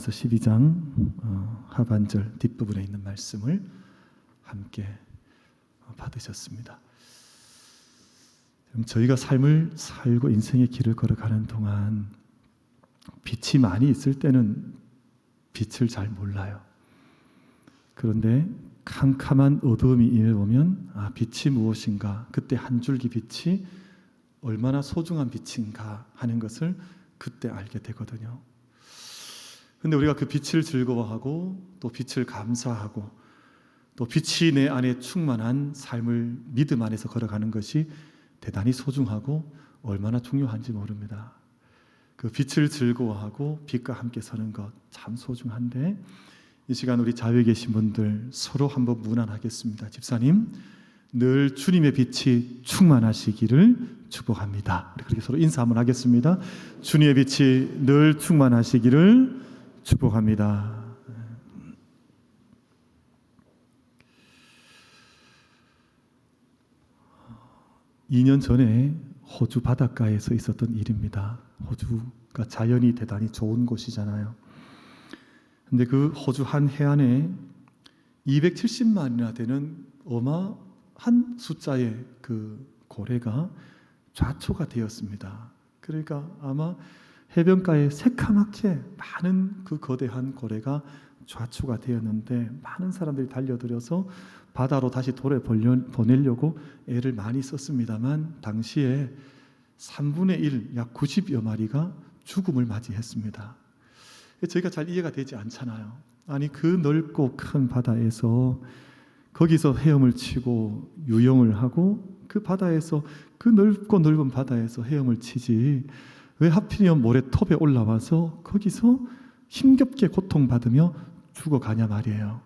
야고보서 12장 하반절 뒷부분에 있는 말씀을 함께 받으셨습니다. 저희가 삶을 살고 인생의 길을 걸어가는 동안 빛이 많이 있을 때는 빛을 잘 몰라요. 그런데 캄캄한 어두움이 임해보면 빛이 무엇인가, 그때 한 줄기 빛이 얼마나 소중한 빛인가 하는 것을 그때 알게 되거든요. 그런데 우리가 그 빛을 즐거워하고 또 빛을 감사하고 또 빛이 내 안에 충만한 삶을 믿음 안에서 걸어가는 것이 대단히 소중하고 얼마나 중요한지 모릅니다. 그 빛을 즐거워하고 빛과 함께 서는 것 참 소중한데, 이 시간 우리 자유에 계신 분들 서로 한번 문안하겠습니다. 집사님, 늘 주님의 빛이 충만하시기를 축복합니다. 그렇게 서로 인사 한번 하겠습니다. 주님의 빛이 늘 충만하시기를 축복합니다. 2년 전에 호주 바닷가에서 있었던 일입니다. 호주가 자연이 대단히 좋은 곳이잖아요. 근데 그 호주 한 해안에 270만이나 되는 어마한 숫자의 그 고래가 좌초가 되었습니다. 그러니까 아마 해변가에 새카맣게 많은 그 거대한 고래가 좌초가 되었는데, 많은 사람들이 달려들어서 바다로 다시 보내려고 애를 많이 썼습니다만, 당시에 3분의 1, 약 90여 마리가 죽음을 맞이했습니다. 저희가 잘 이해가 되지 않잖아요. 아니, 그 넓고 큰 바다에서 거기서 헤엄을 치고 유영을 하고, 그 바다에서, 그 넓고 넓은 바다에서 헤엄을 치지 왜 하필이면 모래톱에 올라와서 거기서 힘겹게 고통받으며 죽어가냐 말이에요.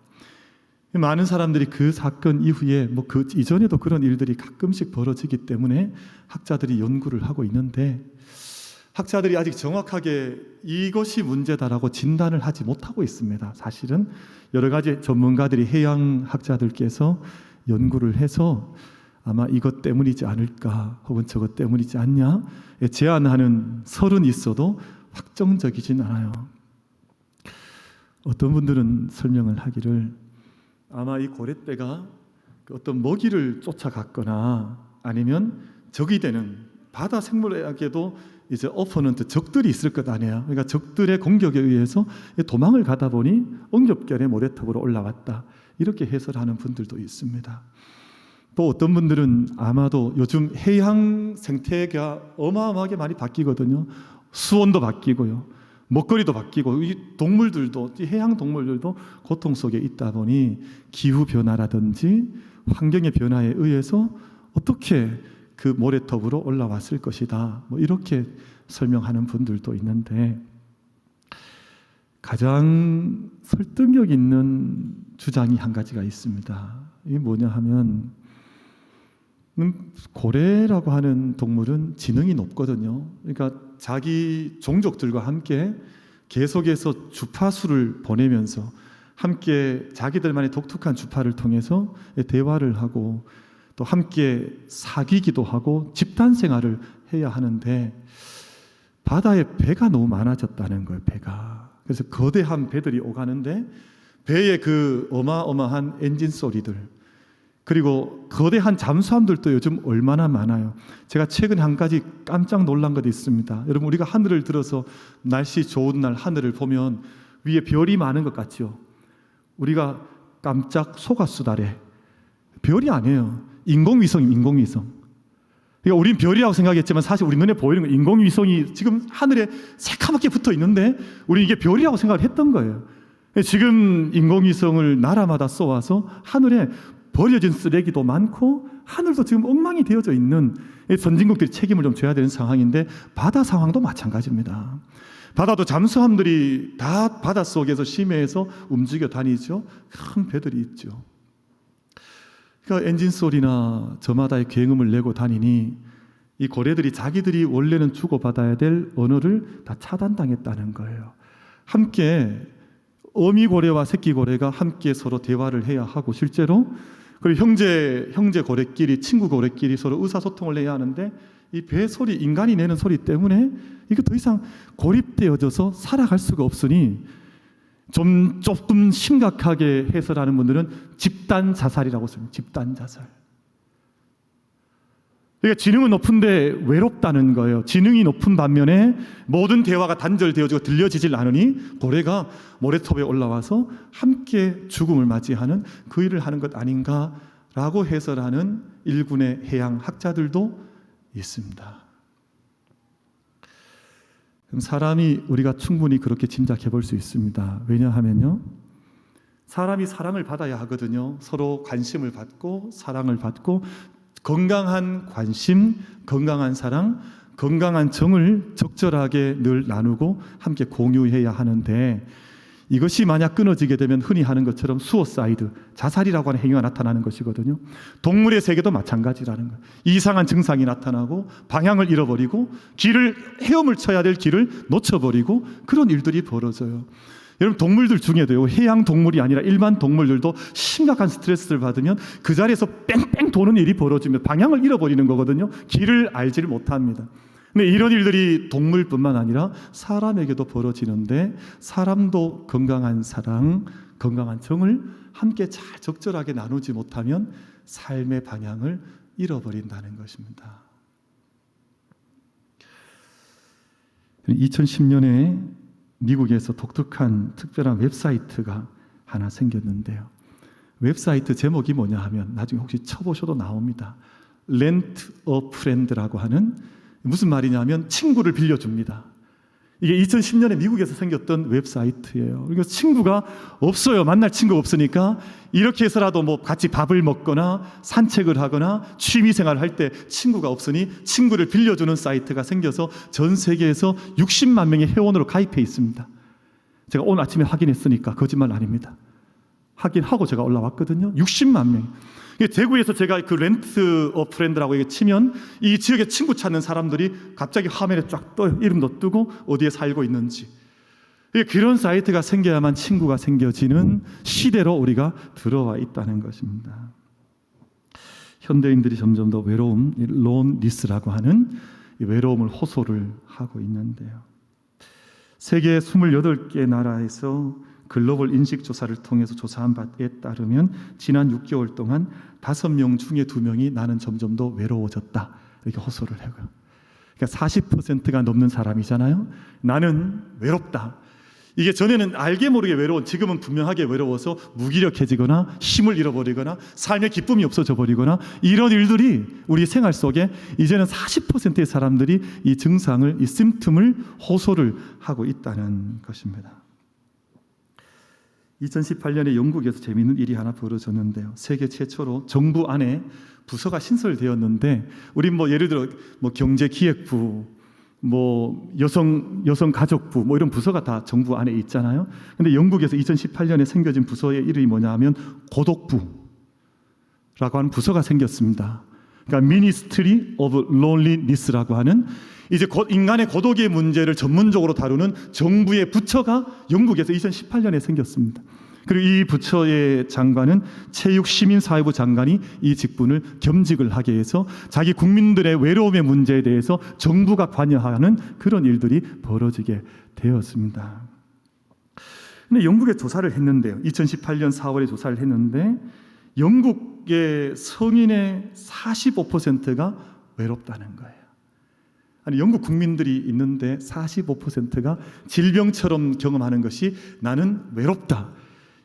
많은 사람들이 그 사건 이후에 그 이전에도 그런 일들이 가끔씩 벌어지기 때문에 학자들이 연구를 하고 있는데, 학자들이 아직 정확하게 이것이 문제다라고 진단을 하지 못하고 있습니다. 사실은 여러 가지 전문가들이, 해양학자들께서 연구를 해서 아마 이것 때문이지 않을까 혹은 저것 때문이지 않냐 제안하는 설은 있어도 확정적이진 않아요. 어떤 분들은 설명을 하기를, 아마 이 고래떼가 어떤 먹이를 쫓아갔거나 아니면 적이 되는, 바다 생물에게도 이제 어퍼넌트, 적들이 있을 것 아니에요. 그러니까 적들의 공격에 의해서 도망을 가다 보니 엉겹결에 모래톱으로 올라왔다, 이렇게 해설하는 분들도 있습니다. 또 어떤 분들은 아마도 요즘 해양 생태계가 어마어마하게 많이 바뀌거든요. 수온도 바뀌고요, 먹거리도 바뀌고, 이 동물들도, 이 해양 동물들도 고통 속에 있다 보니 기후 변화라든지 환경의 변화에 의해서 어떻게 그 모래톱으로 올라왔을 것이다, 이렇게 설명하는 분들도 있는데, 가장 설득력 있는 주장이 한 가지가 있습니다. 이게 뭐냐 하면, 고래라고 하는 동물은 지능이 높거든요. 그러니까 자기 종족들과 함께 계속해서 주파수를 보내면서 함께 자기들만의 독특한 주파를 통해서 대화를 하고 또 함께 사귀기도 하고 집단 생활을 해야 하는데, 바다에 배가 너무 많아졌다는 거예요. 배가. 그래서 거대한 배들이 오가는데 배의 그 어마어마한 엔진 소리들, 그리고 거대한 잠수함들도 요즘 얼마나 많아요. 제가 최근에 한 가지 깜짝 놀란 것이 있습니다. 여러분, 우리가 하늘을 들어서 날씨 좋은 날 하늘을 보면 위에 별이 많은 것 같죠. 우리가 깜짝 속았수다래. 별이 아니에요. 인공위성입니다. 인공위성. 그러니까 우린 별이라고 생각했지만 사실 우리 눈에 보이는 건 인공위성이 지금 하늘에 새카맣게 붙어 있는데 우리 이게 별이라고 생각을 했던 거예요. 지금 인공위성을 나라마다 쏘아서 하늘에 버려진 쓰레기도 많고 하늘도 지금 엉망이 되어져 있는, 선진국들이 책임을 좀 져야 되는 상황인데, 바다 상황도 마찬가지입니다. 바다도 잠수함들이 다 바닷속에서 심해에서 움직여 다니죠. 큰 배들이 있죠. 그러니까 엔진 소리나 저마다의 굉음을 내고 다니니 이 고래들이 자기들이 원래는 주고받아야 될 언어를 다 차단당했다는 거예요. 함께 어미 고래와 새끼 고래가 함께 서로 대화를 해야 하고, 실제로 그리고 형제 고래끼리, 친구 고래끼리 서로 의사소통을 해야 하는데, 이 배 소리, 인간이 내는 소리 때문에 이게 더 이상 고립되어져서 살아갈 수가 없으니 조금 심각하게 해설하는 분들은 집단 자살이라고 씁니다. 집단 자살. 그러니까 지능은 높은데 외롭다는 거예요. 지능이 높은 반면에 모든 대화가 단절되어지고 들려지질 않으니 고래가 모래톱에 올라와서 함께 죽음을 맞이하는 그 일을 하는 것 아닌가라고 해설하는 일군의 해양 학자들도 있습니다. 그럼 사람이 우리가 충분히 그렇게 짐작해 볼 수 있습니다. 왜냐하면요, 사람이 사랑을 받아야 하거든요. 서로 관심을 받고 사랑을 받고 건강한 관심, 건강한 사랑, 건강한 정을 적절하게 늘 나누고 함께 공유해야 하는데, 이것이 만약 끊어지게 되면 흔히 하는 것처럼 수어사이드, 자살이라고 하는 행위가 나타나는 것이거든요. 동물의 세계도 마찬가지라는 거예요. 이상한 증상이 나타나고 방향을 잃어버리고 헤엄을 쳐야 될 길을 놓쳐버리고 그런 일들이 벌어져요. 여러분, 동물들 중에도요, 해양 동물이 아니라 일반 동물들도 심각한 스트레스를 받으면 그 자리에서 뺑뺑 도는 일이 벌어지면 방향을 잃어버리는 거거든요. 길을 알지를 못합니다. 근데 이런 일들이 동물뿐만 아니라 사람에게도 벌어지는데, 사람도 건강한 사랑, 건강한 정을 함께 잘 적절하게 나누지 못하면 삶의 방향을 잃어버린다는 것입니다. 2010년에 미국에서 독특한 특별한 웹사이트가 하나 생겼는데요. 웹사이트 제목이 뭐냐 하면 나중에 혹시 쳐보셔도 나옵니다. Rent a Friend라고 하는, 무슨 말이냐면 친구를 빌려줍니다. 이게 2010년에 미국에서 생겼던 웹사이트예요. 그러니까 친구가 없어요. 만날 친구가 없으니까 이렇게 해서라도 뭐 같이 밥을 먹거나 산책을 하거나 취미생활을 할 때 친구가 없으니 친구를 빌려주는 사이트가 생겨서 전 세계에서 60만 명의 회원으로 가입해 있습니다. 제가 오늘 아침에 확인했으니까 거짓말 아닙니다. 확인하고 제가 올라왔거든요. 60만 명. 대구에서 제가 그 렌트 어 프렌드라고 이게 치면 이 지역에 친구 찾는 사람들이 갑자기 화면에 쫙 떠요. 이름도 뜨고 어디에 살고 있는지. 그런 사이트가 생겨야만 친구가 생겨지는 시대로 우리가 들어와 있다는 것입니다. 현대인들이 점점 더 외로움, 론리스라고 하는 외로움을 호소를 하고 있는데요. 세계 28개 나라에서 글로벌 인식조사를 통해서 조사한 바에 따르면 지난 6개월 동안 5명 중에 2명이 나는 점점 더 외로워졌다, 이렇게 호소를 해요. 그러니까 40%가 넘는 사람이잖아요. 나는 외롭다. 이게 전에는 알게 모르게 외로운, 지금은 분명하게 외로워서 무기력해지거나 힘을 잃어버리거나 삶의 기쁨이 없어져 버리거나 이런 일들이 우리 생활 속에 이제는 40%의 사람들이 이 증상을, 이 심틈을 호소를 하고 있다는 것입니다. 2018년에 영국에서 재미있는 일이 하나 벌어졌는데요. 세계 최초로 정부 안에 부서가 신설되었는데, 우리 뭐 예를 들어 뭐 경제기획부, 뭐 여성가족부, 뭐 이런 부서가 다 정부 안에 있잖아요. 근데 영국에서 2018년에 생겨진 부서의 이름이 뭐냐 하면 고독부라고 하는 부서가 생겼습니다. 그러니까 Ministry of Loneliness라고 하는, 이제 인간의 고독의 문제를 전문적으로 다루는 정부의 부처가 영국에서 2018년에 생겼습니다. 그리고 이 부처의 장관은 체육시민사회부 장관이 이 직분을 겸직을 하게 해서 자기 국민들의 외로움의 문제에 대해서 정부가 관여하는 그런 일들이 벌어지게 되었습니다. 근데 영국에 조사를 했는데요. 2018년 4월에 조사를 했는데 영국의 성인의 45%가 외롭다는 거예요. 아니, 영국 국민들이 있는데 45%가 질병처럼 경험하는 것이 나는 외롭다.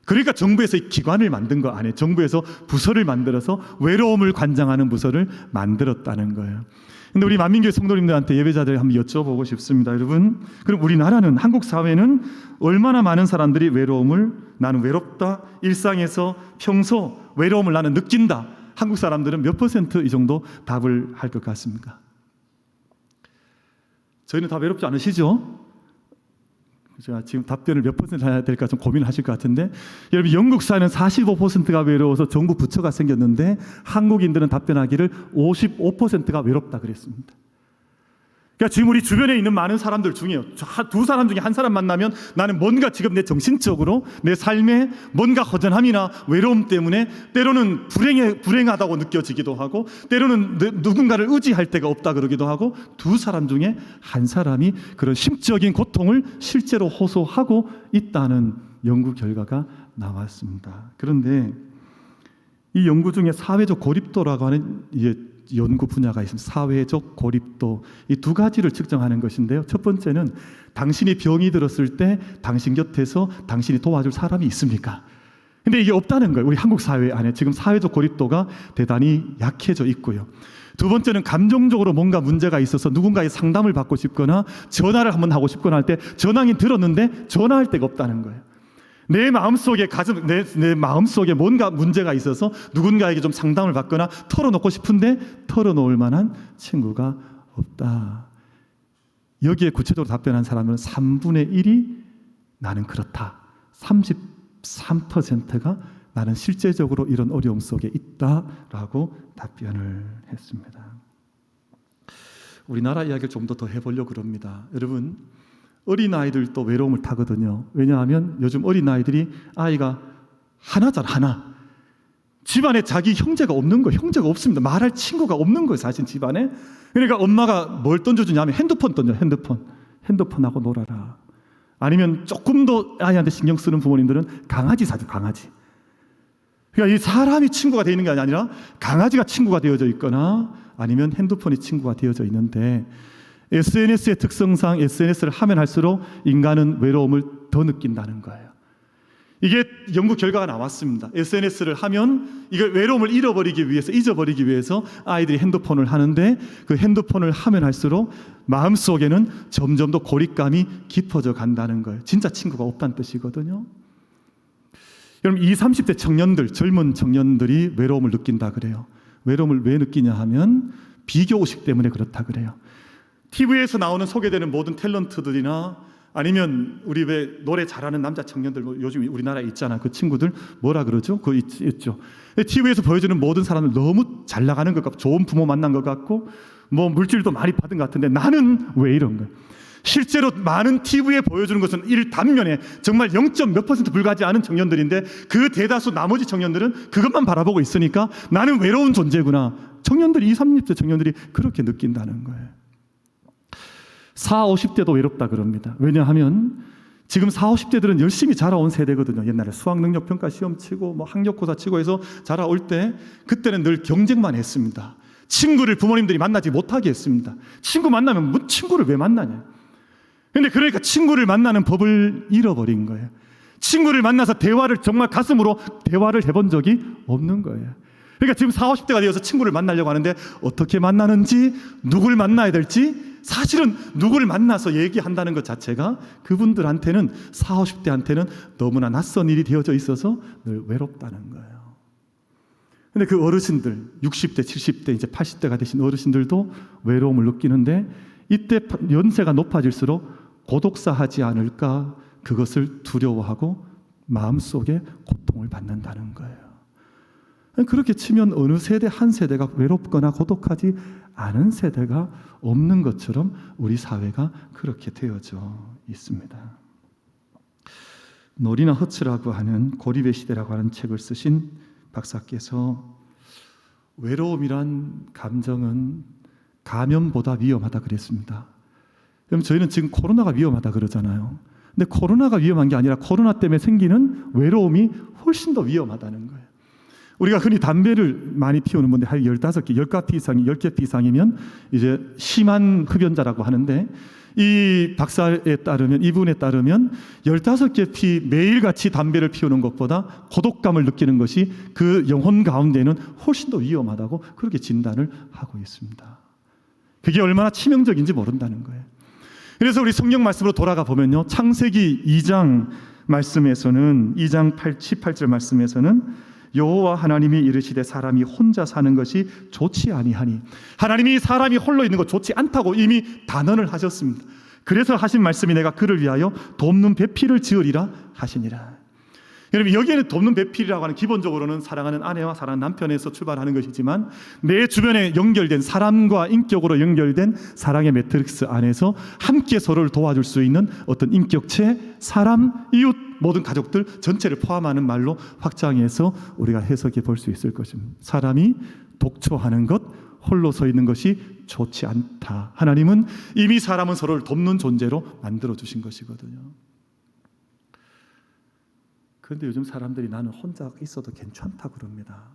그러니까 정부에서 기관을 만든 거 아니에요. 정부에서 부서를 만들어서 외로움을 관장하는 부서를 만들었다는 거예요. 근데 우리 만민교회 성도님들한테, 예배자들 한번 여쭤보고 싶습니다. 여러분, 그럼 우리나라는, 한국 사회는 얼마나 많은 사람들이 외로움을, 나는 외롭다, 일상에서 평소 외로움을 나는 느낀다, 한국 사람들은 몇 퍼센트 이 정도 답을 할 것 같습니까? 저희는 다 외롭지 않으시죠? 제가 지금 답변을 몇 퍼센트 해야 될까 좀 고민하실 것 같은데, 여러분, 영국 사회는 45%가 외로워서 정부 부처가 생겼는데 한국인들은 답변하기를 55%가 외롭다 그랬습니다. 그러니까 지금 우리 주변에 있는 많은 사람들 중에 두 사람 중에 한 사람 만나면 나는 뭔가 지금 내 정신적으로 내 삶에 뭔가 허전함이나 외로움 때문에 때로는 불행하다고 느껴지기도 하고, 때로는 누군가를 의지할 데가 없다 그러기도 하고, 두 사람 중에 한 사람이 그런 심적인 고통을 실제로 호소하고 있다는 연구 결과가 나왔습니다. 그런데 이 연구 중에 사회적 고립도라고 하는 연구 분야가 있습니다. 사회적 고립도, 이 두 가지를 측정하는 것인데요. 첫 번째는 당신이 병이 들었을 때 당신 곁에서 당신이 도와줄 사람이 있습니까? 근데 이게 없다는 거예요. 우리 한국 사회 안에 지금 사회적 고립도가 대단히 약해져 있고요. 두 번째는 감정적으로 뭔가 문제가 있어서 누군가의 상담을 받고 싶거나 전화를 한번 하고 싶거나 할 때 전화긴 들었는데 전화할 데가 없다는 거예요. 내 마음속에 내 마음속에 뭔가 문제가 있어서 누군가에게 좀 상담을 받거나 털어놓고 싶은데 털어놓을 만한 친구가 없다. 여기에 구체적으로 답변한 사람은 3분의 1이 나는 그렇다. 33%가 나는 실제적으로 이런 어려움 속에 있다라고 답변을 했습니다. 우리나라 이야기를 좀 더 해보려고 합니다. 여러분, 어린아이들도 외로움을 타거든요. 왜냐하면 요즘 어린아이들이 아이가 하나잖아, 하나. 집안에 자기 형제가 없는 거예요. 형제가 없습니다. 말할 친구가 없는 거예요, 사실 집안에. 그러니까 엄마가 뭘 던져주냐면 핸드폰 던져, 핸드폰하고 놀아라. 아니면 조금 더 아이한테 신경 쓰는 부모님들은 강아지 사줘, 강아지. 그러니까 이 사람이 친구가 되어 있는 게 아니라 강아지가 친구가 되어져 있거나 아니면 핸드폰이 친구가 되어져 있는데, SNS의 특성상 SNS를 하면 할수록 인간은 외로움을 더 느낀다는 거예요. 이게 연구 결과가 나왔습니다. SNS를 하면 이걸 외로움을 잊어버리기 위해서 아이들이 핸드폰을 하는데, 그 핸드폰을 하면 할수록 마음속에는 점점 더 고립감이 깊어져 간다는 거예요. 진짜 친구가 없다는 뜻이거든요. 여러분, 20, 30대 청년들, 젊은 청년들이 외로움을 느낀다 그래요. 외로움을 왜 느끼냐 하면 비교의식 때문에 그렇다 그래요. TV에서 나오는 소개되는 모든 탤런트들이나 아니면 우리 왜 노래 잘하는 남자 청년들, 요즘 우리나라에 있잖아. 그 친구들 뭐라 그러죠? 그거 있죠. TV에서 보여주는 모든 사람들 너무 잘 나가는 것 같고 좋은 부모 만난 것 같고 뭐 물질도 많이 받은 것 같은데 나는 왜 이런 거야? 실제로 많은 TV에 보여주는 것은 단면에 정말 0.몇% 불과하지 않은 청년들인데, 그 대다수 나머지 청년들은 그것만 바라보고 있으니까 나는 외로운 존재구나. 청년들이 20, 30대 청년들이 그렇게 느낀다는 거예요. 40, 50대도 외롭다 그럽니다. 왜냐하면 지금 40, 50대들은 열심히 자라온 세대거든요. 옛날에 수학능력평가 시험 치고 뭐 학력고사 치고 해서 자라올 때 그때는 늘 경쟁만 했습니다. 친구를 부모님들이 만나지 못하게 했습니다. 친구 만나면 뭐 친구를 왜 만나냐. 근데 그러니까 친구를 만나는 법을 잃어버린 거예요. 친구를 만나서 정말 가슴으로 대화를 해본 적이 없는 거예요. 그러니까 지금 40, 50대가 되어서 친구를 만나려고 하는데 어떻게 만나는지, 누굴 만나야 될지, 사실은 누구를 만나서 얘기한다는 것 자체가 그분들한테는 40, 50대한테는 너무나 낯선 일이 되어져 있어서 늘 외롭다는 거예요. 근데 그 어르신들, 60대, 70대, 이제 80대가 되신 어르신들도 외로움을 느끼는데, 이때 연세가 높아질수록 고독사하지 않을까, 그것을 두려워하고 마음속에 고통을 받는다는 거예요. 그렇게 치면 어느 세대 한 세대가 외롭거나 고독하지 않은 세대가 없는 것처럼 우리 사회가 그렇게 되어져 있습니다. 노리나 허츠라고 하는 고립의 시대라고 하는 책을 쓰신 박사께서 외로움이란 감정은 감염보다 위험하다 그랬습니다. 그럼 저희는 지금 코로나가 위험하다 그러잖아요. 근데 코로나가 위험한 게 아니라 코로나 때문에 생기는 외로움이 훨씬 더 위험하다는 거예요. 우리가 흔히 담배를 많이 피우는 분들 한 15개, 10개 이상이면 이제 심한 흡연자라고 하는데, 이 박사에 따르면, 이분에 따르면 15개 매일같이 담배를 피우는 것보다 고독감을 느끼는 것이 그 영혼 가운데는 훨씬 더 위험하다고 그렇게 진단을 하고 있습니다. 그게 얼마나 치명적인지 모른다는 거예요. 그래서 우리 성경 말씀으로 돌아가 보면요, 창세기 2장 말씀에서는 2장 18절 말씀에서는 여호와 하나님이 이르시되 사람이 혼자 사는 것이 좋지 아니하니, 하나님이 사람이 홀로 있는 것 좋지 않다고 이미 단언을 하셨습니다. 그래서 하신 말씀이 내가 그를 위하여 돕는 배필을 지으리라 하시니라. 여러분, 여기에는 돕는 배필이라고 하는 기본적으로는 사랑하는 아내와 사랑하는 남편에서 출발하는 것이지만, 내 주변에 연결된 사람과 인격으로 연결된 사랑의 매트릭스 안에서 함께 서로를 도와줄 수 있는 어떤 인격체, 사람, 이웃, 모든 가족들 전체를 포함하는 말로 확장해서 우리가 해석해 볼 수 있을 것입니다. 사람이 독초하는 것, 홀로 서 있는 것이 좋지 않다. 하나님은 이미 사람은 서로를 돕는 존재로 만들어 주신 것이거든요. 그런데 요즘 사람들이 나는 혼자 있어도 괜찮다 그럽니다.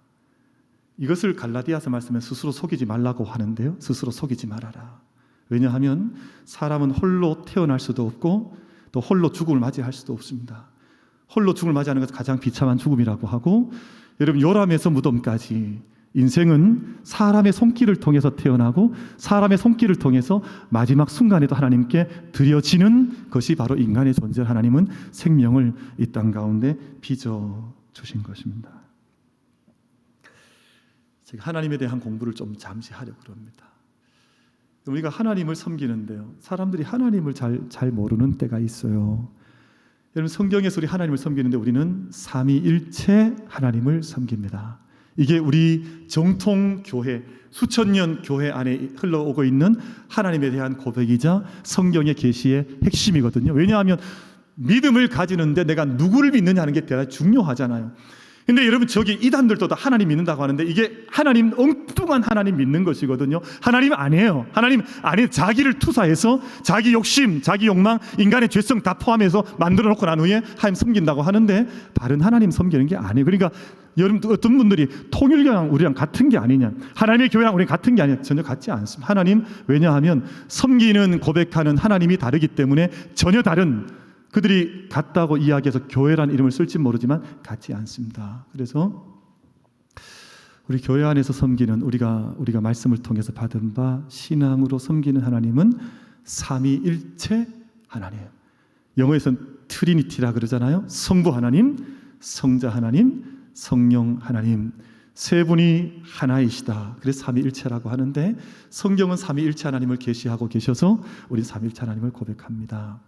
이것을 갈라디아서 말씀에 스스로 속이지 말라고 하는데요, 스스로 속이지 말아라. 왜냐하면 사람은 홀로 태어날 수도 없고 또 홀로 죽음을 맞이할 수도 없습니다. 홀로 죽음을 맞이하는 것은 가장 비참한 죽음이라고 하고, 여러분 요람에서 무덤까지 인생은 사람의 손길을 통해서 태어나고 사람의 손길을 통해서 마지막 순간에도 하나님께 드려지는 것이 바로 인간의 존재. 하나님은 생명을 이 땅 가운데 빚어 주신 것입니다. 제가 하나님에 대한 공부를 좀 잠시 하려고 합니다. 우리가 하나님을 섬기는데요, 사람들이 하나님을 잘 모르는 때가 있어요. 여러분 성경에서 우리 하나님을 섬기는데 우리는 삼위일체 하나님을 섬깁니다. 이게 우리 정통 교회, 수천 년 교회 안에 흘러오고 있는 하나님에 대한 고백이자 성경의 계시의 핵심이거든요. 왜냐하면 믿음을 가지는데 내가 누구를 믿느냐는 게 대단히 중요하잖아요. 근데 여러분 저기 이단들도 다 하나님 믿는다고 하는데 이게 하나님, 엉뚱한 하나님 믿는 것이거든요. 하나님 아니에요. 하나님 아니에요. 자기를 투사해서 자기 욕심, 자기 욕망, 인간의 죄성 다 포함해서 만들어 놓고 난 후에 하나님 섬긴다고 하는데 바른 하나님 섬기는 게 아니에요. 그러니까 여러분 어떤 분들이 통일교랑 우리랑 같은 게 아니냐, 하나님의 교회랑 우리랑 같은 게 아니냐, 전혀 같지 않습니다. 하나님, 왜냐하면 섬기는, 고백하는 하나님이 다르기 때문에 전혀 다른, 그들이 같다고 이야기해서 교회라는 이름을 쓸지 모르지만 같지 않습니다. 그래서 우리 교회 안에서 섬기는 우리가 말씀을 통해서 받은 바 신앙으로 섬기는 하나님은 삼위일체 하나님, 영어에서는 트리니티라 그러잖아요. 성부 하나님, 성자 하나님, 성령 하나님, 세 분이 하나이시다. 그래서 삼위일체라고 하는데 성경은 삼위일체 하나님을 계시하고 계셔서 우리 삼위일체 하나님을 고백합니다.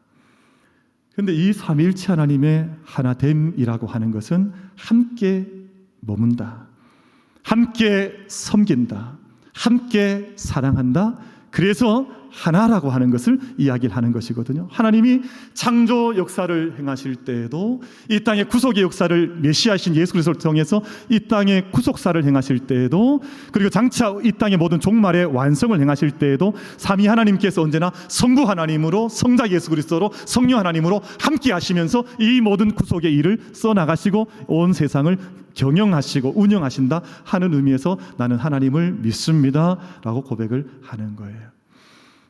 그런데 이 삼위일체 하나님의 하나됨이라고 하는 것은 함께 머문다, 함께 섬긴다, 함께 사랑한다, 그래서 하나라고 하는 것을 이야기를 하는 것이거든요. 하나님이 창조 역사를 행하실 때에도, 이 땅의 구속의 역사를 메시아이신 예수 그리스도를 통해서 이 땅의 구속사를 행하실 때에도, 그리고 장차 이 땅의 모든 종말의 완성을 행하실 때에도 삼위 하나님께서 언제나 성부 하나님으로, 성자 예수 그리스도로, 성령 하나님으로 함께 하시면서 이 모든 구속의 일을 써나가시고 온 세상을 경영하시고 운영하신다 하는 의미에서 나는 하나님을 믿습니다 라고 고백을 하는 거예요.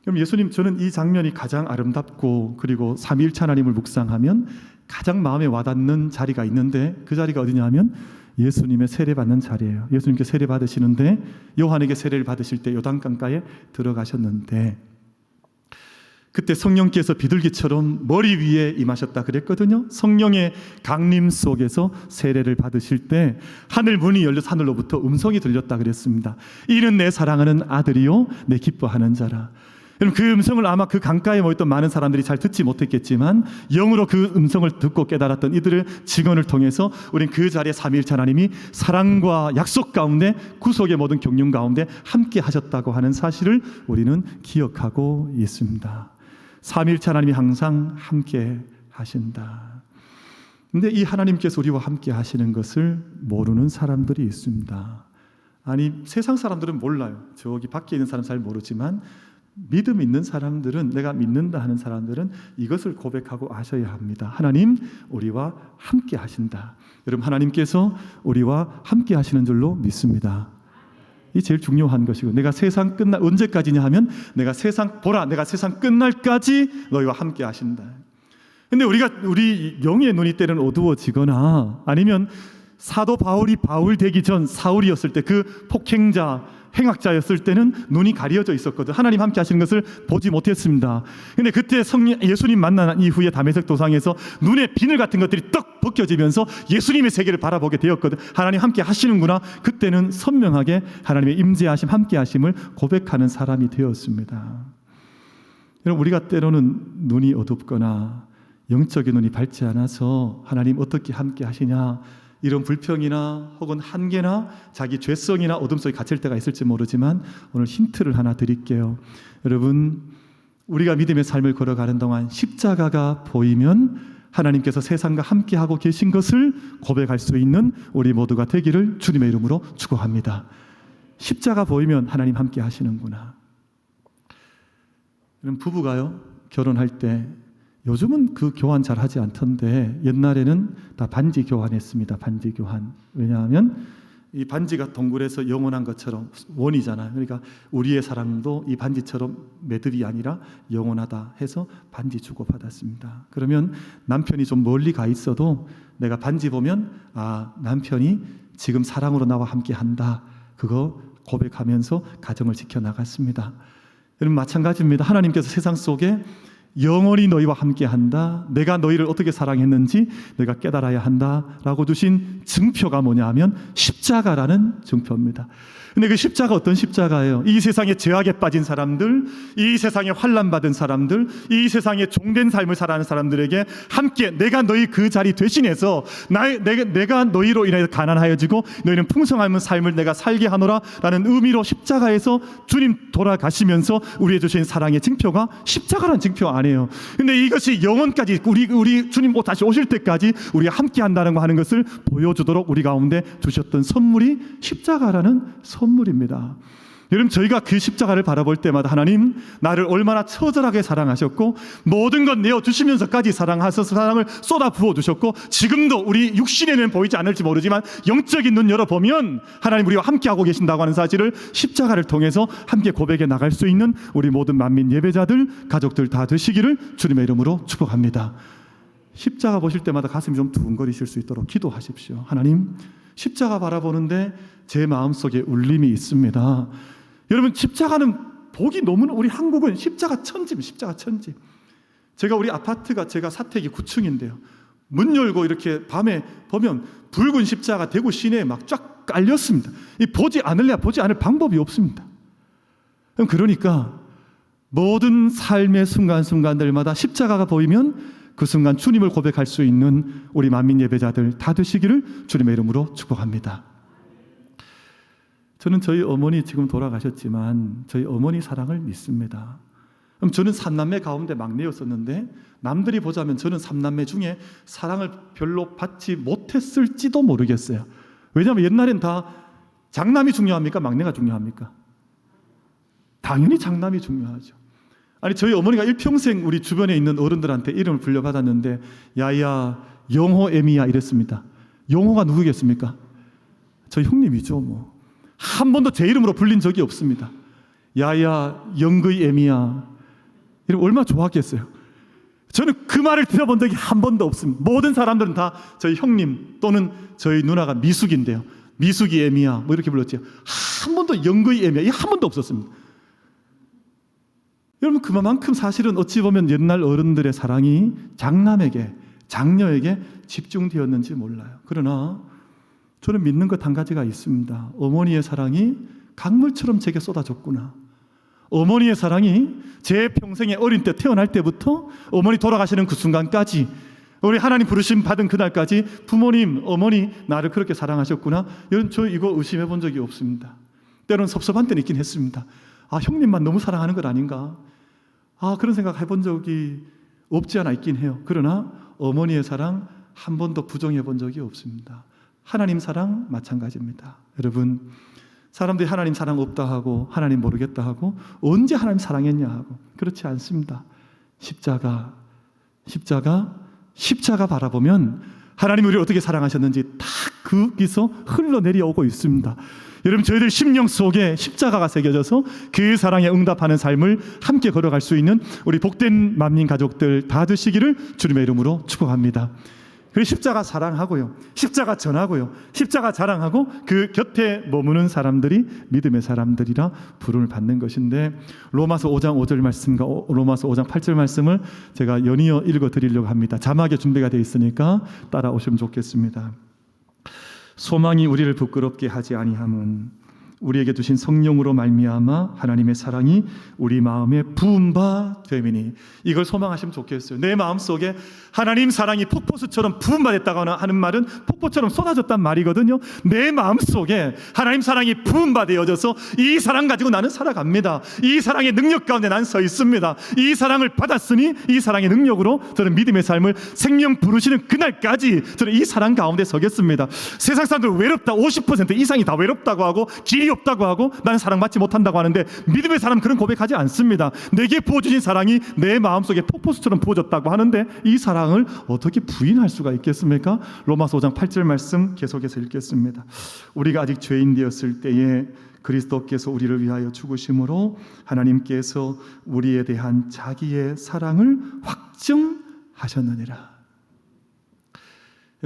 그럼 예수님, 저는 이 장면이 가장 아름답고 그리고 삼위일체 하나님을 묵상하면 가장 마음에 와닿는 자리가 있는데, 그 자리가 어디냐 하면 예수님의 세례받는 자리예요. 예수님께 세례 받으시는데, 요한에게 세례를 받으실 때 요단강가에 들어가셨는데 그때 성령께서 비둘기처럼 머리 위에 임하셨다 그랬거든요. 성령의 강림 속에서 세례를 받으실 때 하늘 문이 열려서 하늘로부터 음성이 들렸다 그랬습니다. 이는 내 사랑하는 아들이요 내 기뻐하는 자라. 여러분 그 음성을 아마 그 강가에 모였던 많은 사람들이 잘 듣지 못했겠지만 영으로 그 음성을 듣고 깨달았던 이들의 증언을 통해서 우린 그 자리에 삼위일체 하나님이 사랑과 약속 가운데, 구속의 모든 경륜 가운데 함께 하셨다고 하는 사실을 우리는 기억하고 있습니다. 삼위일체 하나님이 항상 함께 하신다. 근데 이 하나님께서 우리와 함께 하시는 것을 모르는 사람들이 있습니다. 아니, 세상 사람들은 몰라요. 저기 밖에 있는 사람 잘 모르지만 믿음 있는 사람들은, 내가 믿는다 하는 사람들은 이것을 고백하고 아셔야 합니다. 하나님, 우리와 함께 하신다. 여러분, 하나님께서 우리와 함께 하시는 줄로 믿습니다. 이 제일 중요한 것이고, 내가 세상 끝날, 언제까지냐 하면 내가 세상 끝날까지 너희와 함께 하신다. 근데 우리 영의 눈이 때는 어두워지거나, 아니면 사도 바울이 바울 되기 전 사울이었을 때, 그 폭행자, 행악자였을 때는 눈이 가려져 있었거든. 하나님 함께 하시는 것을 보지 못했습니다. 근데 그때 예수님 만난 이후에 다메섹 도상에서 눈에 비늘 같은 것들이 떡 벗겨지면서 예수님의 세계를 바라보게 되었거든. 하나님 함께 하시는구나. 그때는 선명하게 하나님의 임재하심, 함께 하심을 고백하는 사람이 되었습니다. 여러분, 우리가 때로는 눈이 어둡거나 영적인 눈이 밝지 않아서 하나님 어떻게 함께 하시냐, 이런 불평이나 혹은 한계나 자기 죄성이나 어둠 속에 갇힐 때가 있을지 모르지만 오늘 힌트를 하나 드릴게요. 여러분, 우리가 믿음의 삶을 걸어가는 동안 십자가가 보이면 하나님께서 세상과 함께하고 계신 것을 고백할 수 있는 우리 모두가 되기를 주님의 이름으로 축복합니다. 십자가 보이면 하나님 함께 하시는구나. 부부가요, 결혼할 때 요즘은 그 교환 잘 하지 않던데 옛날에는 다 반지 교환했습니다. 반지 교환. 왜냐하면 이 반지가 동굴에서 영원한 것처럼 원이잖아요. 그러니까 우리의 사랑도 이 반지처럼 매듭이 아니라 영원하다 해서 반지 주고받았습니다. 그러면 남편이 좀 멀리 가 있어도 내가 반지 보면 남편이 지금 사랑으로 나와 함께 한다. 그거 고백하면서 가정을 지켜나갔습니다. 여러분 마찬가지입니다. 하나님께서 세상 속에 영원히 너희와 함께한다. 내가 너희를 어떻게 사랑했는지 내가 깨달아야 한다라고 주신 증표가 뭐냐 하면 십자가라는 증표입니다. 근데 그 십자가 어떤 십자가예요? 이 세상에 죄악에 빠진 사람들, 이 세상에 환난받은 사람들, 이 세상에 종된 삶을 살아가는 사람들에게 함께 내가 너희 그 자리 대신해서 내가 너희로 인해 가난하여지고 너희는 풍성한 삶을 내가 살게 하노라 라는 의미로 십자가에서 주님 돌아가시면서 우리의 주신 사랑의 증표가 십자가라는 증표 아니에요. 근데 이것이 영원까지 우리 주님 다시 오실 때까지 우리가 함께 한다는 거 하는 것을 보여주도록 우리 가운데 주셨던 선물이 십자가라는 선물입니다. 여러분 저희가 그 십자가를 바라볼 때마다 하나님 나를 얼마나 처절하게 사랑하셨고 모든 것 내어주시면서까지 사랑하셔서 사랑을 쏟아 부어주셨고 지금도 우리 육신에는 보이지 않을지 모르지만 영적인 눈 열어보면 하나님 우리와 함께하고 계신다고 하는 사실을 십자가를 통해서 함께 고백해 나갈 수 있는 우리 모든 만민 예배자들 가족들 다 되시기를 주님의 이름으로 축복합니다. 십자가 보실 때마다 가슴이 좀 두근거리실 수 있도록 기도하십시오. 하나님 십자가 바라보는데 제 마음속에 울림이 있습니다. 여러분 십자가는 보기 너무 우리 한국은 십자가 천지입니다. 십자가 천지. 제가 우리 아파트가 제가 사택이 9층인데요. 문 열고 이렇게 밤에 보면 붉은 십자가 대구 시내에 막 쫙 깔렸습니다. 이 보지 않을 방법이 없습니다. 그러니까 모든 삶의 순간순간들마다 십자가가 보이면 그 순간 주님을 고백할 수 있는 우리 만민 예배자들 다 되시기를 주님의 이름으로 축복합니다. 저는 저희 어머니 지금 돌아가셨지만 저희 어머니 사랑을 믿습니다. 그럼 저는 3남매 가운데 막내였었는데 남들이 보자면 저는 3남매 중에 사랑을 별로 받지 못했을지도 모르겠어요. 왜냐하면 옛날엔 다 장남이 중요합니까? 막내가 중요합니까? 당연히 장남이 중요하죠. 아니 저희 어머니가 일평생 우리 주변에 있는 어른들한테 이름을 불려받았는데 야야 영호 애미야 이랬습니다. 영호가 누구겠습니까? 저희 형님이죠. 뭐 한 번도 제 이름으로 불린 적이 없습니다. 야야 영거이 애미야 이러면 얼마나 좋았겠어요. 저는 그 말을 들어본 적이 한 번도 없습니다. 모든 사람들은 다 저희 형님 또는 저희 누나가 미숙인데요. 미숙이 애미야 뭐 이렇게 불렀죠. 한 번도 영거이 애미야 한 번도 없었습니다. 여러분 그만큼 사실은 어찌 보면 옛날 어른들의 사랑이 장남에게 장녀에게 집중되었는지 몰라요. 그러나 저는 믿는 것 한 가지가 있습니다. 어머니의 사랑이 강물처럼 제게 쏟아졌구나. 어머니의 사랑이 제 평생에 어린 때 태어날 때부터 어머니 돌아가시는 그 순간까지 우리 하나님 부르심 받은 그날까지 부모님, 어머니 나를 그렇게 사랑하셨구나. 여러분 저 이거 의심해 본 적이 없습니다. 때로는 섭섭한 때는 있긴 했습니다. 형님만 너무 사랑하는 것 아닌가? 그런 생각 해본 적이 없지 않아 있긴 해요. 그러나 어머니의 사랑 한 번도 부정해 본 적이 없습니다. 하나님 사랑 마찬가지입니다. 여러분 사람들이 하나님 사랑 없다 하고 하나님 모르겠다 하고 언제 하나님 사랑했냐 하고 그렇지 않습니다. 십자가 바라보면 하나님 우리를 어떻게 사랑하셨는지 다 거기서 흘러내려오고 있습니다. 여러분 저희들 심령 속에 십자가가 새겨져서 그 사랑에 응답하는 삶을 함께 걸어갈 수 있는 우리 복된 만민 가족들 다 되시기를 주님의 이름으로 축복합니다. 그 십자가 사랑하고요, 십자가 전하고요, 십자가 자랑하고 그 곁에 머무는 사람들이 믿음의 사람들이라 부름을 받는 것인데 로마서 5장 5절 말씀과 로마서 5장 8절 말씀을 제가 연이어 읽어드리려고 합니다. 자막에 준비가 되어 있으니까 따라오시면 좋겠습니다. 소망이 우리를 부끄럽게 하지 아니함은 우리에게 주신 성령으로 말미암아 하나님의 사랑이 우리 마음에 부은 바 됨이니. 이걸 소망하시면 좋겠어요. 내 마음속에 하나님 사랑이 폭포수처럼 부은 바 됐다고 하는 말은 폭포처럼 쏟아졌단 말이거든요. 내 마음속에 하나님 사랑이 부은 바 되어져서 이 사랑 가지고 나는 살아갑니다. 이 사랑의 능력 가운데 난 서 있습니다. 이 사랑을 받았으니 이 사랑의 능력으로 저는 믿음의 삶을 생명 부르시는 그날까지 저는 이 사랑 가운데 서겠습니다. 세상 사람들 외롭다 50% 이상이 다 외롭다고 하고 길이 없다고 하고 나는 사랑받지 못한다고 하는데, 믿음의 사람은 그런 고백하지 않습니다. 내게 부어주신 사랑이 내 마음속에 폭포수처럼 부어졌다고 하는데 이 사랑을 어떻게 부인할 수가 있겠습니까? 로마서 5장 8절 말씀 계속해서 읽겠습니다. 우리가 아직 죄인 되었을 때에 그리스도께서 우리를 위하여 죽으심으로 하나님께서 우리에 대한 자기의 사랑을 확증하셨느니라.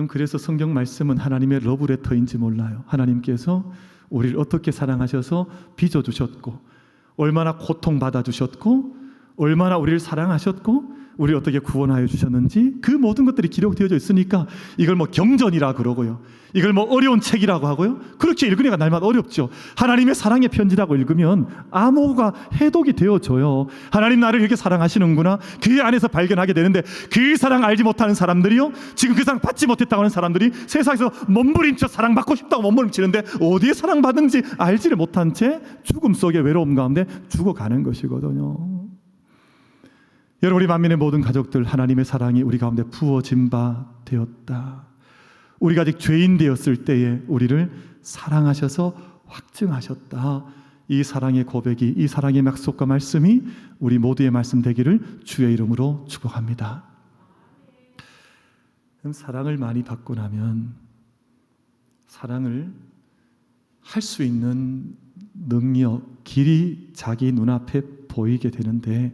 그래서 성경 말씀은 하나님의 러브레터인지 몰라요. 하나님께서 우리를 어떻게 사랑하셔서 빚어주셨고, 얼마나 고통받아 주셨고, 얼마나 우리를 사랑하셨고, 우리를 어떻게 구원하여 주셨는지 그 모든 것들이 기록되어져 있으니까 이걸 뭐 경전이라 그러고요, 이걸 뭐 어려운 책이라고 하고요, 그렇게 읽으니까 날마다 어렵죠. 하나님의 사랑의 편지라고 읽으면 암호가 해독이 되어져요. 하나님 나를 이렇게 사랑하시는구나, 그 안에서 발견하게 되는데, 그 사랑 알지 못하는 사람들이요, 지금 그 사랑 받지 못했다고 하는 사람들이 세상에서 몸부림쳐 사랑받고 싶다고 몸부림치는데 어디에 사랑받는지 알지를 못한 채 죽음 속의 외로움 가운데 죽어가는 것이거든요. 여러분, 우리 만민의 모든 가족들, 하나님의 사랑이 우리 가운데 부어진 바 되었다. 우리가 아직 죄인 되었을 때에 우리를 사랑하셔서 확증하셨다. 이 사랑의 고백이, 이 사랑의 약속과 말씀이 우리 모두의 말씀 되기를 주의 이름으로 축복합니다. 사랑을 많이 받고 나면 사랑을 할 수 있는 능력, 길이 자기 눈앞에 보이게 되는데,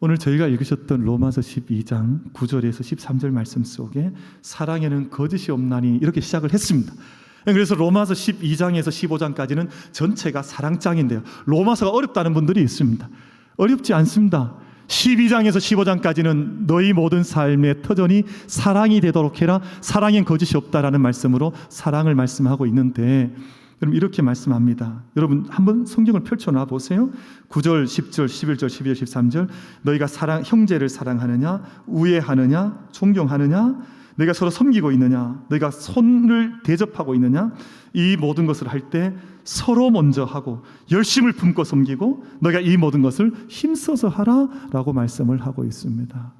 오늘 저희가 읽으셨던 로마서 12장 9절에서 13절 말씀 속에 사랑에는 거짓이 없나니 이렇게 시작을 했습니다. 그래서 로마서 12장에서 15장까지는 전체가 사랑장인데요, 로마서가 어렵다는 분들이 있습니다. 어렵지 않습니다. 12장에서 15장까지는 너희 모든 삶의 터전이 사랑이 되도록 해라, 사랑엔 거짓이 없다라는 말씀으로 사랑을 말씀하고 있는데, 그럼 이렇게 말씀합니다. 여러분 한번 성경을 펼쳐놔 보세요. 9절, 10절, 11절, 12절, 13절. 너희가 형제를 사랑하느냐, 우애하느냐, 존경하느냐, 너희가 서로 섬기고 있느냐, 너희가 손을 대접하고 있느냐, 이 모든 것을 할 때 서로 먼저 하고 열심을 품고 섬기고 너희가 이 모든 것을 힘써서 하라라고 말씀을 하고 있습니다.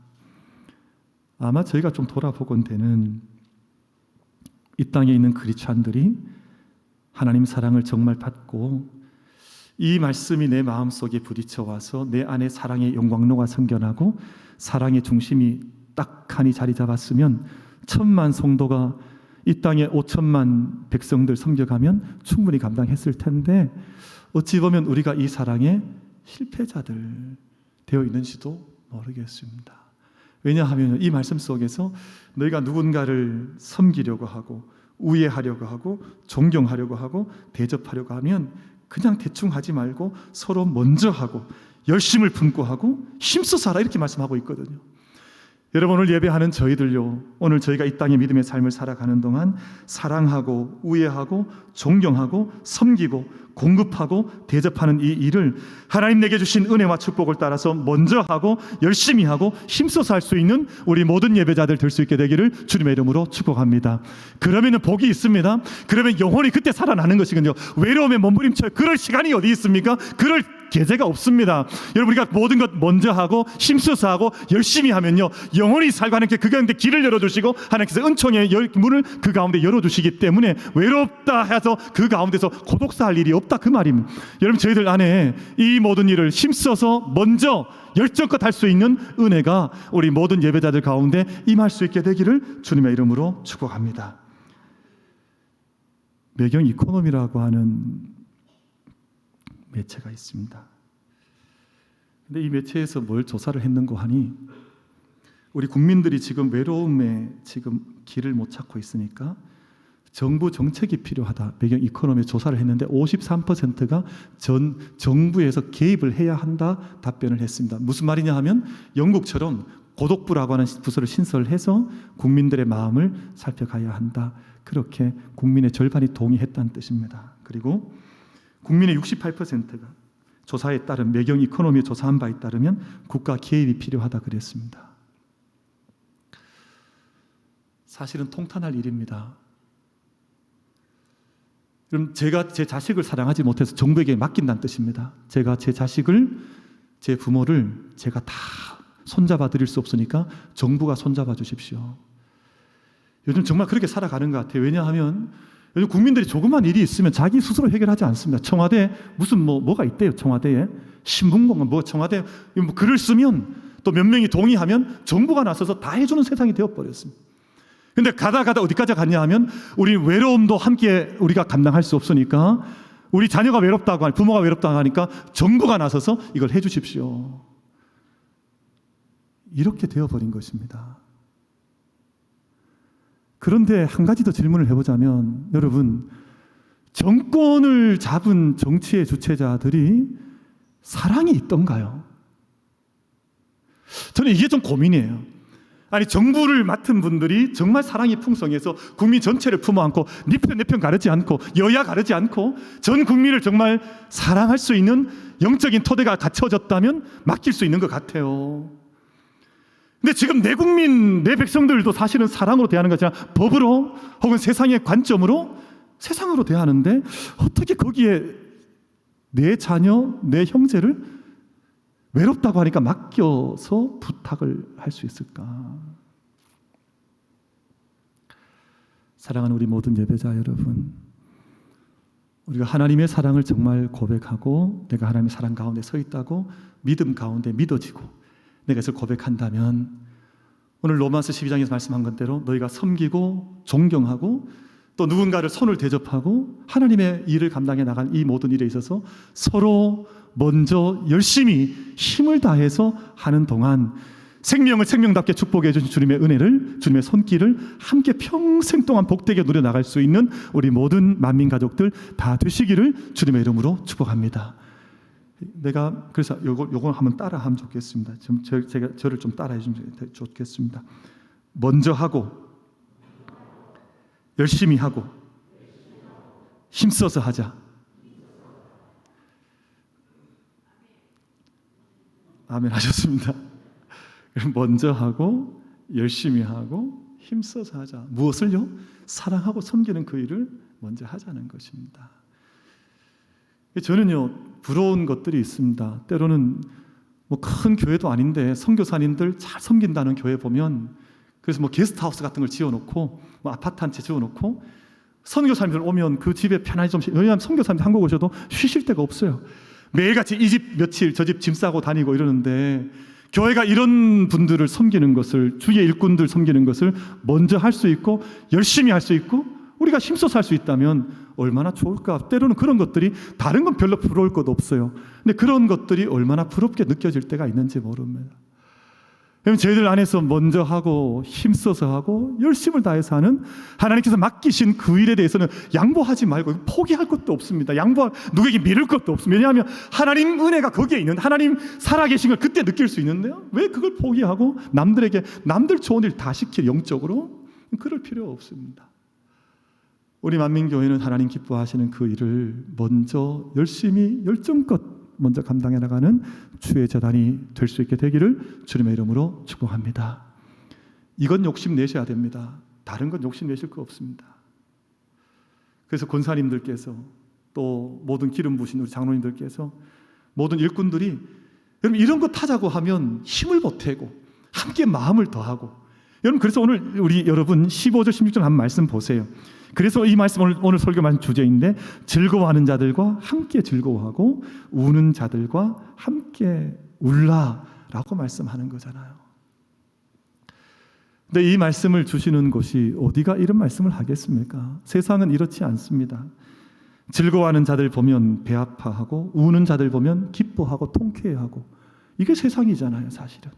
아마 저희가 좀 돌아보건대는 이 땅에 있는 그리스도인들이 하나님 사랑을 정말 받고 이 말씀이 내 마음속에 부딪혀 와서 내 안에 사랑의 영광로가 생겨나고 사랑의 중심이 딱하니 자리 잡았으면 1000만 성도가 이 땅에 5천만 백성들 섬겨가면 충분히 감당했을 텐데, 어찌 보면 우리가 이 사랑의 실패자들 되어 있는지도 모르겠습니다. 왜냐하면 이 말씀 속에서 너희가 누군가를 섬기려고 하고 우애하려고 하고 존경하려고 하고 대접하려고 하면 그냥 대충 하지 말고 서로 먼저 하고 열심을 품고 하고 힘써서 하라, 이렇게 말씀하고 있거든요. 여러분, 오늘 예배하는 저희들요, 오늘 저희가 이 땅의 믿음의 삶을 살아가는 동안 사랑하고 우애하고 존경하고 섬기고 공급하고 대접하는 이 일을 하나님 내게 주신 은혜와 축복을 따라서 먼저 하고 열심히 하고 힘써서 할 수 있는 우리 모든 예배자들 될 수 있게 되기를 주님의 이름으로 축복합니다. 그러면 복이 있습니다. 그러면 영혼이 그때 살아나는 것이거든요. 외로움에 몸부림쳐요. 그럴 시간이 어디 있습니까? 그럴 계제가 없습니다. 여러분, 우리가 모든 것 먼저 하고 힘써서 하고 열심히 하면요, 영혼이 살고 하나님께 그 가운데 길을 열어주시고 하나님께서 은총의 문을 그 가운데 열어주시기 때문에 외롭다 해서 그 가운데서 고독사할 일이 없다, 그 말입니다. 여러분, 저희들 안에 이 모든 일을 힘써서 먼저 열정껏 할 수 있는 은혜가 우리 모든 예배자들 가운데 임할 수 있게 되기를 주님의 이름으로 축복합니다. 매경 이코노미라고 하는 매체가 있습니다. 근데 이 매체에서 뭘 조사를 했는고 하니, 우리 국민들이 지금 외로움에 지금 길을 못 찾고 있으니까 정부 정책이 필요하다. 매경 이코노미 조사를 했는데 53%가 정부에서 개입을 해야 한다 답변을 했습니다. 무슨 말이냐 하면 영국처럼 고독부라고 하는 부서를 신설해서 국민들의 마음을 살펴가야 한다. 그렇게 국민의 절반이 동의했다는 뜻입니다. 그리고 국민의 68%가 조사에 따른 매경 이코노미 조사한 바에 따르면 국가 개입이 필요하다 그랬습니다. 사실은 통탄할 일입니다. 그럼 제가 제 자식을 사랑하지 못해서 정부에게 맡긴다는 뜻입니다. 제가 제 자식을, 제 부모를 제가 다 손잡아 드릴 수 없으니까 정부가 손잡아 주십시오. 요즘 정말 그렇게 살아가는 것 같아요. 왜냐하면 요즘 국민들이 조그만 일이 있으면 자기 스스로 해결하지 않습니다. 청와대 무슨 뭐가 있대요. 청와대에 신문공간 뭐 청와대 뭐 글을 쓰면 또 몇 명이 동의하면 정부가 나서서 다 해주는 세상이 되어버렸습니다. 근데 가다 어디까지 갔냐 하면 우리 외로움도 함께 우리가 감당할 수 없으니까 우리 자녀가 외롭다고 하니 부모가 외롭다고 하니까 정부가 나서서 이걸 해주십시오. 이렇게 되어버린 것입니다. 그런데 한 가지 더 질문을 해보자면 여러분, 정권을 잡은 정치의 주체자들이 사랑이 있던가요? 저는 이게 좀 고민이에요. 아니, 정부를 맡은 분들이 정말 사랑이 풍성해서 국민 전체를 품어안고 네 편 내 편 가르지 않고 여야 가르지 않고 전 국민을 정말 사랑할 수 있는 영적인 토대가 갖춰졌다면 맡길 수 있는 것 같아요. 근데 지금 내 국민, 내 백성들도 사실은 사랑으로 대하는 것이 아니라 법으로 혹은 세상의 관점으로 세상으로 대하는데 어떻게 거기에 내 자녀, 내 형제를 외롭다고 하니까 맡겨서 부탁을 할 수 있을까? 사랑하는 우리 모든 예배자 여러분, 우리가 하나님의 사랑을 정말 고백하고 내가 하나님의 사랑 가운데 서 있다고 믿음 가운데 믿어지고 내가 그것을 고백한다면 오늘 로마서 12장에서 말씀한 것대로 너희가 섬기고 존경하고 또 누군가를 손을 대접하고 하나님의 일을 감당해 나갈 이 모든 일에 있어서 서로 먼저 열심히 힘을 다해서 하는 동안 생명을 생명답게 축복해 주신 주님의 은혜를, 주님의 손길을 함께 평생 동안 복되게 누려 나갈 수 있는 우리 모든 만민 가족들 다 되시기를 주님의 이름으로 축복합니다. 내가 그래서 요거 한번 따라하면 좋겠습니다. 제가 저를 좀 따라해 주면 좋겠습니다. 먼저 하고 열심히 하고 힘써서 하자. 아멘 하셨습니다. 먼저 하고 열심히 하고 힘써서 하자. 무엇을요? 사랑하고 섬기는 그 일을 먼저 하자는 것입니다. 저는요, 부러운 것들이 있습니다. 때로는 뭐 큰 교회도 아닌데 선교사님들 잘 섬긴다는 교회 보면, 그래서 뭐 게스트하우스 같은 걸 지어놓고 뭐 아파트 한 채 지어놓고 선교사님들 오면 그 집에 편하게 좀, 왜냐하면 선교사님들 한국 오셔도 쉬실 데가 없어요. 매일같이 이 집 며칠 저 집 짐 싸고 다니고 이러는데 교회가 이런 분들을 섬기는 것을, 주의 일꾼들 섬기는 것을 먼저 할 수 있고 열심히 할 수 있고 우리가 힘써서 할 수 있다면 얼마나 좋을까. 때로는 그런 것들이 다른 건 별로 부러울 것 없어요. 근데 그런 것들이 얼마나 부럽게 느껴질 때가 있는지 모릅니다. 그럼 저희들 안에서 먼저 하고 힘써서 하고 열심을 다해서 하는 하나님께서 맡기신 그 일에 대해서는 양보하지 말고 포기할 것도 없습니다. 누구에게 미룰 것도 없습니다. 왜냐하면 하나님 은혜가 거기에 있는데, 하나님 살아계신 걸 그때 느낄 수 있는데요, 왜 그걸 포기하고 남들 좋은 일 다 시킬 영적으로 그럴 필요 없습니다. 우리 만민교회는 하나님 기뻐하시는 그 일을 먼저 열심히 열정껏 먼저 감당해 나가는 주의 재단이 될 수 있게 되기를 주님의 이름으로 축복합니다. 이건 욕심내셔야 됩니다. 다른 건 욕심내실 거 없습니다. 그래서 권사님들께서 또 모든 기름 부으신 우리 장로님들께서 모든 일꾼들이 여러분 이런 것 하자고 하면 힘을 보태고 함께 마음을 더하고, 여러분 그래서 오늘 우리 여러분 15절 16절 한번 말씀 보세요. 그래서 이 말씀 오늘 설교 말씀 주제인데, 즐거워하는 자들과 함께 즐거워하고 우는 자들과 함께 울라라고 말씀하는 거잖아요. 근데 이 말씀을 주시는 곳이 어디가 이런 말씀을 하겠습니까? 세상은 이렇지 않습니다. 즐거워하는 자들 보면 배 아파하고 우는 자들 보면 기뻐하고 통쾌해하고, 이게 세상이잖아요. 사실은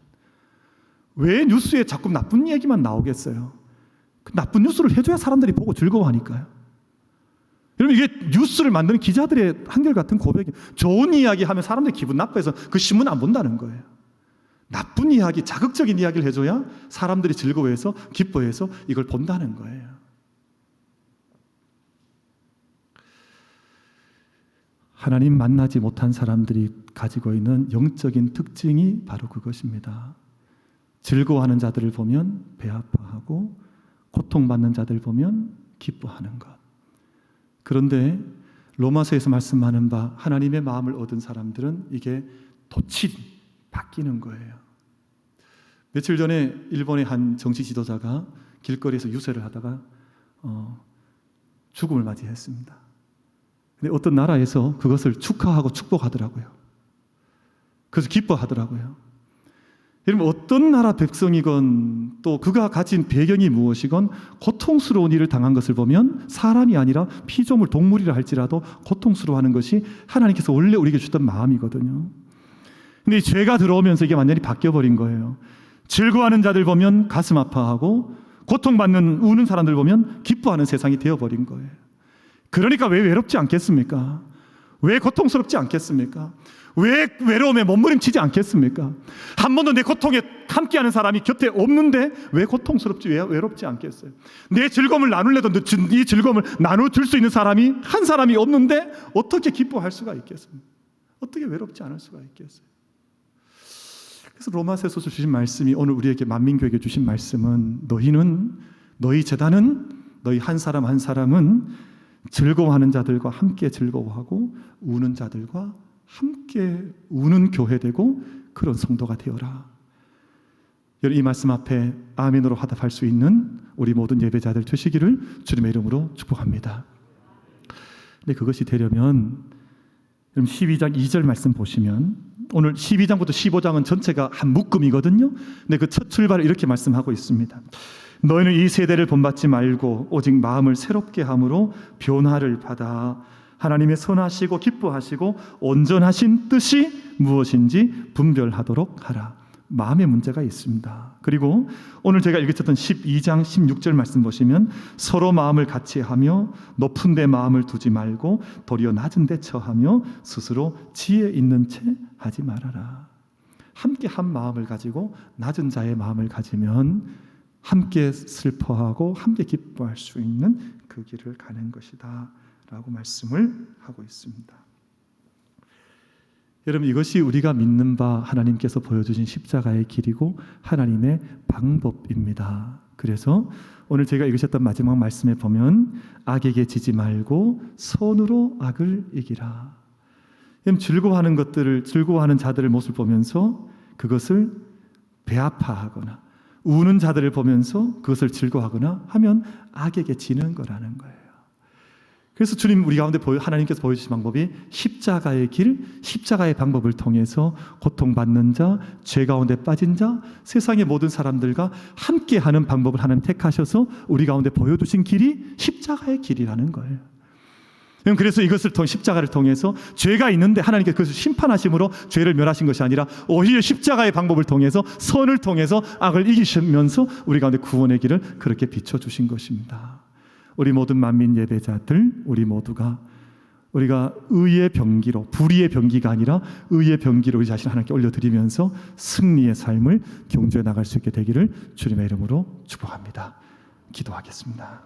왜 뉴스에 자꾸 나쁜 얘기만 나오겠어요? 그 나쁜 뉴스를 해줘야 사람들이 보고 즐거워하니까요. 여러분 이게 뉴스를 만드는 기자들의 한결같은 고백이, 좋은 이야기 하면 사람들이 기분 나빠해서 그 신문 안 본다는 거예요. 나쁜 이야기, 자극적인 이야기를 해줘야 사람들이 즐거워해서 기뻐해서 이걸 본다는 거예요. 하나님 만나지 못한 사람들이 가지고 있는 영적인 특징이 바로 그것입니다. 즐거워하는 자들을 보면 배 아파하고 고통받는 자들 보면 기뻐하는 것. 그런데 로마서에서 말씀하는 바 하나님의 마음을 얻은 사람들은 이게 도치 바뀌는 거예요. 며칠 전에 일본의 한 정치 지도자가 길거리에서 유세를 하다가 죽음을 맞이했습니다. 근데 어떤 나라에서 그것을 축하하고 축복하더라고요. 그래서 기뻐하더라고요. 여러분, 어떤 나라 백성이건 또 그가 가진 배경이 무엇이건 고통스러운 일을 당한 것을 보면 사람이 아니라 피조물, 동물이라 할지라도 고통스러워하는 것이 하나님께서 원래 우리에게 주던 마음이거든요. 근데 이 죄가 들어오면서 이게 완전히 바뀌어버린 거예요. 즐거워하는 자들 보면 가슴 아파하고 고통받는 우는 사람들 보면 기뻐하는 세상이 되어버린 거예요. 그러니까 왜 외롭지 않겠습니까? 왜 고통스럽지 않겠습니까? 왜 외로움에 몸부림치지 않겠습니까? 한 번도 내 고통에 함께하는 사람이 곁에 없는데 왜 고통스럽지, 왜 외롭지 않겠어요? 내 즐거움을 나눌래도 이 즐거움을 나눠줄 수 있는 사람이 한 사람이 없는데 어떻게 기뻐할 수가 있겠습니까? 어떻게 외롭지 않을 수가 있겠어요? 그래서 로마서에서 주신 말씀이, 오늘 우리에게 만민교회에게 주신 말씀은, 너희 제단은, 너희 한 사람 한 사람은 즐거워하는 자들과 함께 즐거워하고 우는 자들과 함께 우는 교회되고 그런 성도가 되어라. 여러분, 이 말씀 앞에 아멘으로 화답할 수 있는 우리 모든 예배자들 되시기를 주님의 이름으로 축복합니다. 근데 그것이 되려면, 여러분 12장 2절 말씀 보시면, 오늘 12장부터 15장은 전체가 한 묶음이거든요. 근데 그 첫 출발을 이렇게 말씀하고 있습니다. 너희는 이 세대를 본받지 말고 오직 마음을 새롭게 함으로 변화를 받아 하나님의 선하시고 기뻐하시고 온전하신 뜻이 무엇인지 분별하도록 하라. 마음의 문제가 있습니다. 그리고 오늘 제가 읽었던 12장 16절 말씀 보시면, 서로 마음을 같이 하며 높은 데 마음을 두지 말고 도리어 낮은 데 처하며 스스로 지혜 있는 채 하지 말아라. 함께 한 마음을 가지고 낮은 자의 마음을 가지면 함께 슬퍼하고 함께 기뻐할 수 있는 그 길을 가는 것이다 라고 말씀을 하고 있습니다. 여러분, 이것이 우리가 믿는 바 하나님께서 보여주신 십자가의 길이고 하나님의 방법입니다. 그래서 오늘 제가 읽으셨던 마지막 말씀에 보면, 악에게 지지 말고 선으로 악을 이기라. 즐거워하는 자들의 모습을 보면서 그것을 배아파하거나 우는 자들을 보면서 그것을 즐거워하거나 하면 악에게 지는 거라는 거예요. 그래서 주님, 우리 가운데 하나님께서 보여주신 방법이 십자가의 길, 십자가의 방법을 통해서 고통받는 자, 죄 가운데 빠진 자, 세상의 모든 사람들과 함께하는 방법을 하나님 택하셔서 우리 가운데 보여주신 길이 십자가의 길이라는 거예요. 그래서 이것을 십자가를 통해서 죄가 있는데 하나님께서 그것을 심판하심으로 죄를 멸하신 것이 아니라 오히려 십자가의 방법을 통해서, 선을 통해서 악을 이기시면서 우리 가운데 구원의 길을 그렇게 비춰주신 것입니다. 우리 모든 만민 예배자들, 우리가 의의 병기로, 불의의 병기가 아니라 의의 병기로 우리 자신을 하나님께 올려드리면서 승리의 삶을 경주해 나갈 수 있게 되기를 주님의 이름으로 축복합니다. 기도하겠습니다.